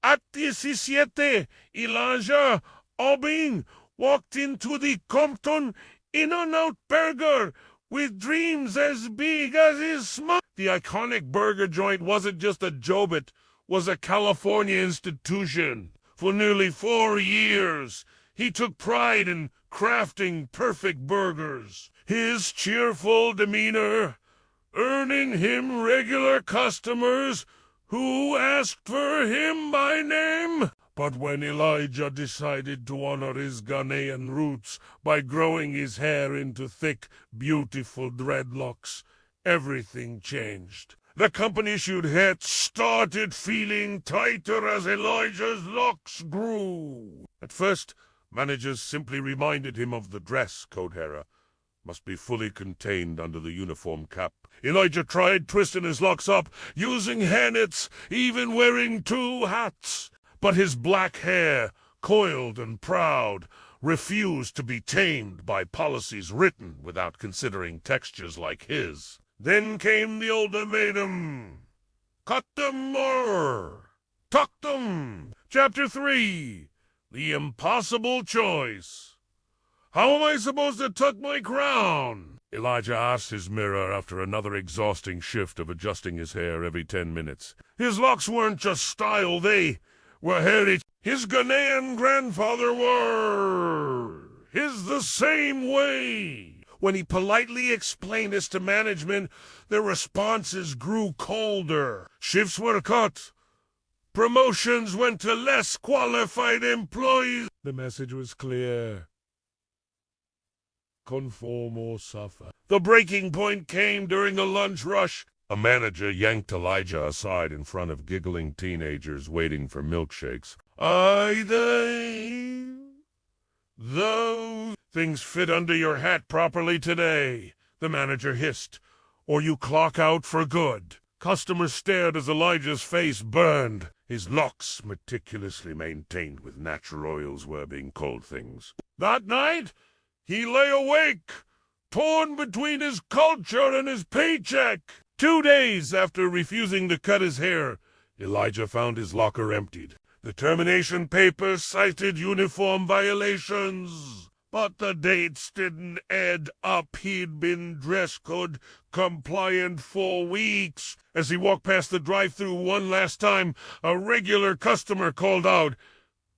At 17, Elijah Obeng walked into the Compton In-N-Out burger with dreams as big as his smile. The iconic burger joint wasn't just a job, it was a California institution. For nearly 4 years, he took pride in crafting perfect burgers. His cheerful demeanor earning him regular customers who asked for him by name. But when Elijah decided to honor his Ghanaian roots by growing his hair into thick, beautiful dreadlocks, everything changed. The company-issued hat started feeling tighter as Elijah's locks grew. At first, managers simply reminded him of the dress code era. Must be fully contained under the uniform cap. Elijah tried twisting his locks up, using hairnets, even wearing 2 hats. But his black hair, coiled and proud, refused to be tamed by policies written without considering textures like his. Then came the ultimatum. Cut them or tuck them. Chapter 3. The impossible choice. How am I supposed to tuck my crown? Elijah asked his mirror after another exhausting shift of adjusting his hair every 10 minutes. His locks weren't just style, they were heritage. His Ghanaian grandfather wore his the same way. When he politely explained this to management, their responses grew colder. Shifts were cut. Promotions went to less qualified employees. The message was clear. Conform or suffer. The breaking point came during the lunch rush. A manager yanked Elijah aside in front of giggling teenagers waiting for milkshakes. Those things fit under your hat properly today, the manager hissed, or you clock out for good. Customers stared as Elijah's face burned. His locks, meticulously maintained with natural oils, were being cold things. That night, he lay awake, torn between his culture and his paycheck. 2 days after refusing to cut his hair, Elijah found his locker emptied. The termination papers cited uniform violations, but the dates didn't add up. He'd been dress code compliant for weeks. As he walked past the drive-thru one last time, a regular customer called out,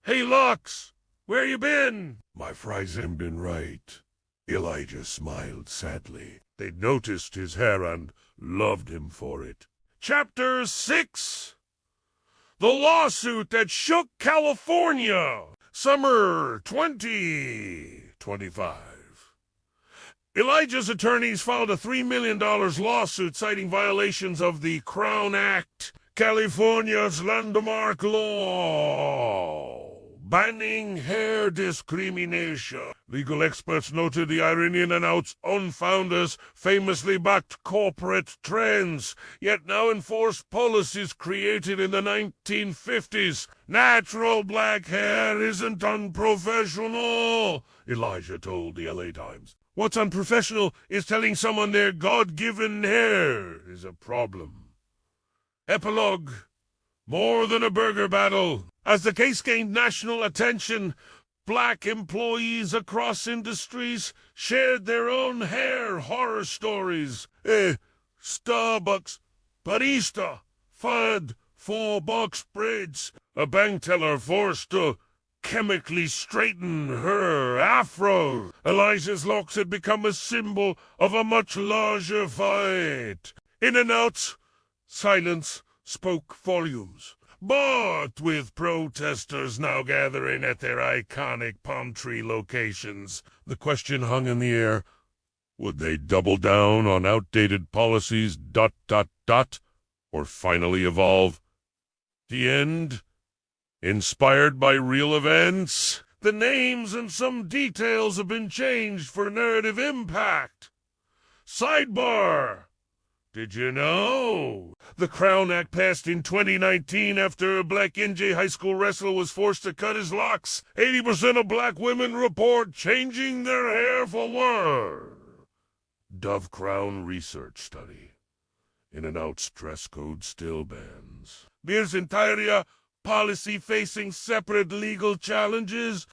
"Hey, Locks, where you been?" "My fries ain't been right." Elijah smiled sadly. They'd noticed his hair and loved him for it. Chapter 6. The lawsuit that shook California. Summer 2025. Elijah's attorneys filed a $3 million lawsuit citing violations of the Crown Act, California's landmark law banning hair discrimination. Legal experts noted the In-N-Out's own founders famously backed corporate trends, yet now enforce policies created in the 1950s. Natural black hair isn't unprofessional, Elijah told the LA Times. What's unprofessional is telling someone their God-given hair is a problem. Epilogue. More than a burger battle. As the case gained national attention, black employees across industries shared their own hair horror stories. Starbucks barista fired 4 box braids. A bank teller forced to chemically straighten her afro. Elijah's locks had become a symbol of a much larger fight. In-N-Out's silence spoke volumes. But with protesters now gathering at their iconic palm tree locations, the question hung in the air. Would they double down on outdated policies, ... or finally evolve? The end? Inspired by real events? The names and some details have been changed for narrative impact. Sidebar. Did you know? The Crown Act passed in 2019 after a black NJ high school wrestler was forced to cut his locks. 80% of black women report changing their hair for work. Dove Crown Research Study. In-N-Out's dress code still bans. Beer's entire policy facing separate legal challenges